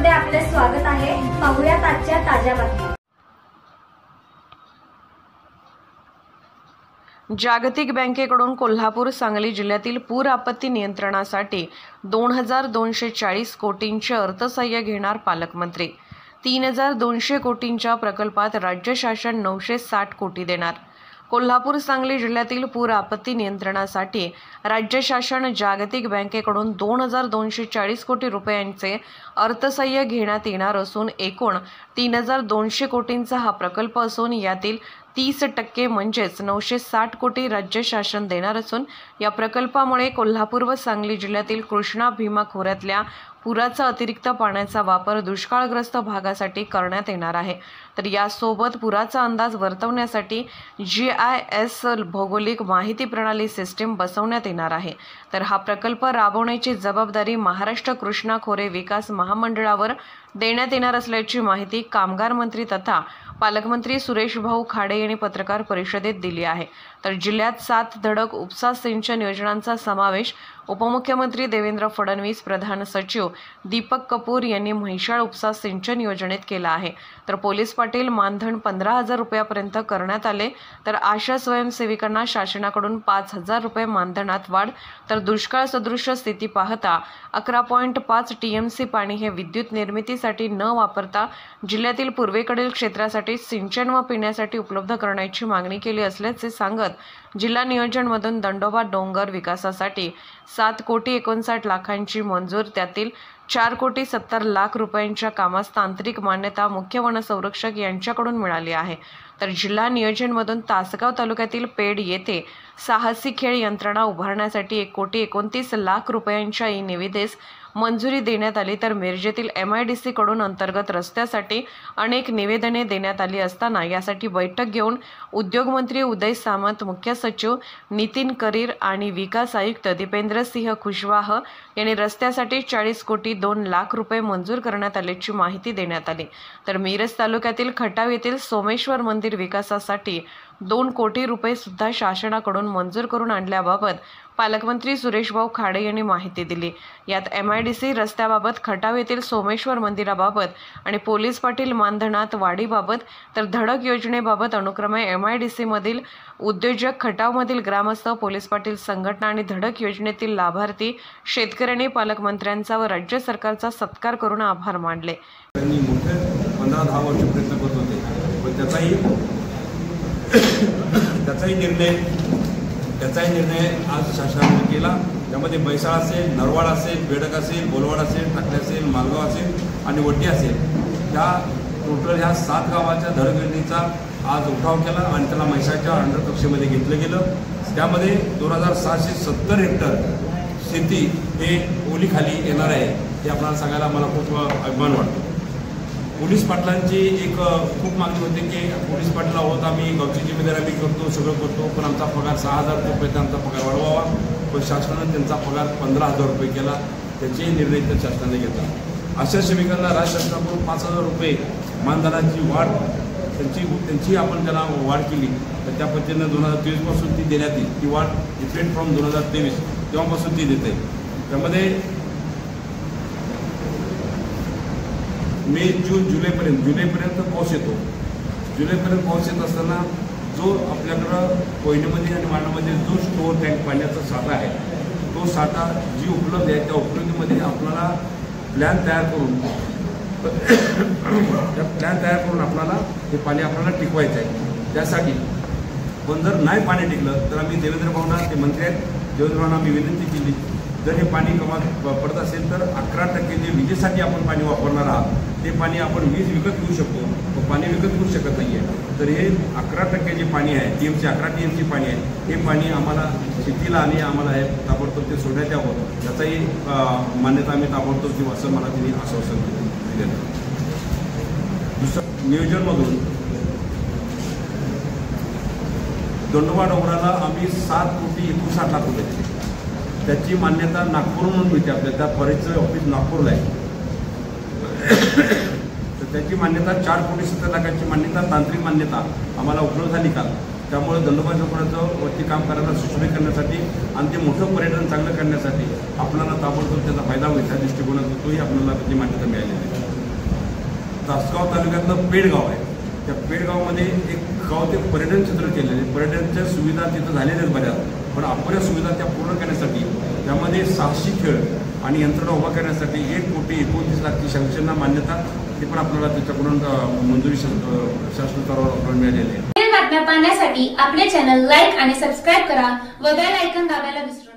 मध्ये आपले स्वागत आहे। पाहूयात आजच्या ताज्या बातम्या। जागतिक बँकेकडून कोल्हापूर सांगली जिल्ह्यातील पूर आपत्ती नियंत्रणासाठी 2240 कोटींचे अर्थसहाय्य घेणार पालकमंत्री। 3200 कोटींच्या प्रकल्पात राज्य शासन 960 कोटी देणार। कोल्हापूर सांगली जिल्ह्यातील पूर आपत्ती नियंत्रणासाठी राज्य शासन जागतिक बँकेकडून 2240 कोटी रुपयांचे अर्थसहाय्य घेण्यात येणार असून एकूण 3200 कोटींचा हा प्रकल्प असून यातील 30% म्हणजेच 960 कोटी राज्य शासन देणार असून या प्रकल्पामुळे कोल्हापूर व सांगली जिल्ह्यातील कृष्णा भीमा खोऱ्यातल्या पुराचा अतिरिक्त पाण्याचा वापर दुष्काळग्रस्त भागासाठी करण्यात येणार आहे। तर यासोबत पुराचा अंदाज वर्तवण्यासाठी GIS भौगोलिक माहिती प्रणाली सिस्टीम बसवण्यात येणार आहे। तर हा प्रकल्प राबवण्याची जबाबदारी महाराष्ट्र कृष्णा खोरे विकास महामंडळावर देण्यात येणार असल्याची माहिती कामगार मंत्री तथा पालकमंत्री सुरेश भाऊ खाडे यांनी पत्रकार परिषदेत दिली आहे। तर जिल्ह्यात 7 धडक उपसा सिंचन योजनांचा समावेश उपमुख्यमंत्री देवेंद्र फडणवीस, प्रधान सचिव दीपक कपूर यांनी म्हैसाळ उपसा सिंचन योजनेत केला आहे। तर पोलीस पाटील मानधन 15,000 रुपयापर्यंत करण्यात आले। तर आशा स्वयंसेविकांना शासनाकडून 5,000 रुपये मानधनात वाढ। तर दुष्काळ सदृश स्थिती पाहता 11.5 TMC पाणी हे विद्युत निर्मितीसाठी न वापरता जिल्ह्यातील पूर्वेकडील क्षेत्रासाठी सिंचन व पिण्यासाठी उपलब्ध करण्याची मागणी केली असल्याचे सांगत जिल्हा नियोजनमधून दंडोबा डोंगर विकासासाठी 7,59 लाखांची मंजूर, त्यातील 4,70 रुपयांच्या कामास तांत्रिक मान्यता मुख्य वनसंरक्षक यांच्याकडून मिळाली आहे। तर जिल्हा नियोजनमधून तासगाव तालुक्यातील पेड येथे साहसी खेळ यंत्रणा उभारण्यासाठी 1,29 रुपयांच्या निविदेस मंजुरी देण्यात आली। तर मिरजेतील MIDC कडून अंतर्गत रस्त्यासाठी अनेक निवेदने देण्यात आली असताना यासाठी बैठक घेऊन उद्योगमंत्री उदय सामंत, मुख्य सचिव नितीन करीर आणि विकास आयुक्त दीपेंद्र सिंह खुशवाह यांनी रस्त्यासाठी 40,02 रुपये मंजूर करण्यात आल्याची माहिती देण्यात आली। तर मिरज तालुक्यातील खटाव येथील सोमेश्वर मंदिर विकासासाठी 2 कोटी रुपये सुद्धा शासनाकडून मंजूर करून आणल्याबाबत पालकमंत्री सुरेश भाऊ खाडे यांनी माहिती दिली। यात MIDC रस्त्याबाबत, खटाव येथील सोमेश्वर मंदिराबाबत आणि पोलीस पाटील मानधनात वाढीबाबत, तर धडक योजनेबाबत अनुक्रमे MIDC मधील उद्योजक, खटावमधील ग्रामस्थ, पोलीस पाटील संघटना आणि धडक योजनेतील लाभार्थी शेतकऱ्यांनी पालकमंत्र्यांचा व राज्य सरकारचा सत्कार करून आभार मानले। 15-10 वर्ष प्रयत्न करत होते, पण त्याचाही निर्णय आज शासनाने केला। त्यामध्ये बैसाळ असेल, नरवाड असेल, बेडक असेल, बोलवाड असेल, टाकले असेल, मालगाव असेल आणि वड्डी असेल, त्या टोटल ह्या 7 गावाच्या धडक योजनेचा आज उठाव केला आणि त्याला म्हैसाळच्या अंडर कक्षेमध्ये घेतलं गेलं। त्यामध्ये 2,770 हेक्टर शेती हे ओलीखाली येणार आहे, हे आपल्याला सांगायला मला खूप अभिमान वाटतो। पोलीस पाटलांची एक खूप मागणी होती की पोलीस पाटील आहोत आम्ही, गावची जिम्मेदारी आम्ही करतो, सगळं करतो, पण आमचा पगार 6,000 रुपये आमचा पगार वाढवावा। पण शासनानं त्यांचा पगार 15,000 रुपये केला, त्याचे निर्णय तर शासनाने घेतला। अशा सेविकांना राज्य शासनाकडून 5,000 रुपये मानधनाची वाढ त्यांची आपण त्याला वाढ केली, तर त्या पद्धतीनं 2023 पासून ती देण्यात येईल। ती वाढ इफेक्ट फ्रॉम 2023 तेव्हापासून ती देते। त्यामध्ये मे, जून, जुलैपर्यंत पाऊस येतो। जुलैपर्यंत पाऊस येत असताना जो आपल्याकडं कोयनेमध्ये आणि मांडामध्ये जो स्टोअर टँक पाण्याचा साठा आहे, तो साठा जी उपलब्ध आहे त्या उपलब्धीमध्ये आपल्याला प्लॅन तयार करून आपल्याला हे पाणी आपल्याला टिकवायचं आहे। त्यासाठी पण जर नाही पाणी टिकलं तर आम्ही देवेंद्र भाऊंना, ते मंत्री आहेत, देवेंद्र भाऊंना आम्ही विनंती केली, जर हे पाणी कमी पडत असेल तर 11% जे विजेसाठी आपण पाणी वापरणार आहात ते पाणी आपण वीज विकत घेऊ शकतो, पण पाणी विकत घेऊ शकत नाही आहे। तर हे 11% जे पाणी आहे, 11 TMC पाणी आहे, हे पाणी आम्हाला शेतीला आणि आम्हाला हे ताबडतोब ते सोडण्यात यावं, त्याचाही मान्यता आम्ही ताबडतोब देऊ असं मला त्यांनी आश्वासन दिलं। दुसरं, नियोजनमधून दंडोबा डोंगराला आम्ही 7,59 लाख रुपये दिले। त्याची मान्यता नागपूरहून मिळते, आपल्या त्या फॉरेस्टचं ऑफिस नागपूरला आहे, तर त्याची मान्यता 4,70 लाखाची मान्यता, तांत्रिक मान्यता आम्हाला उपलब्ध झाली काल। त्यामुळे दंडोबा चौकाचं वरती काम करायला सुशोभित करण्यासाठी आणि ते मोठं पर्यटन चांगलं करण्यासाठी आपल्याला ताबडतोब त्याचा फायदा होईल त्या दृष्टिकोनातून तोही आपल्याला त्याची मान्यता मिळालेली आहे. तासगाव तालुक्यातलं पेडगाव आहे. त्या पेडगावमध्ये एक गाव ते पर्यटन क्षेत्र केलेले, पर्यटनाच्या सुविधा तिथं झालेल्या आहेत बऱ्याच, पण अपुऱ्या सुविधा त्या पूर्ण करण्यासाठी त्यामध्ये साहसी खेळ आणि यंत्रणा उभा करण्यासाठी 1,29,00,000ची सँक्शनला मान्यता ते पण आपल्याला त्याच्याकडून मंजुरी शासन स्तरावर मिळालेली आहे. बातम्या पाहण्यासाठी आपले चॅनल लाईक आणि सबस्क्राईब करा व बेल आयकॉन दाबायला विसरू नका.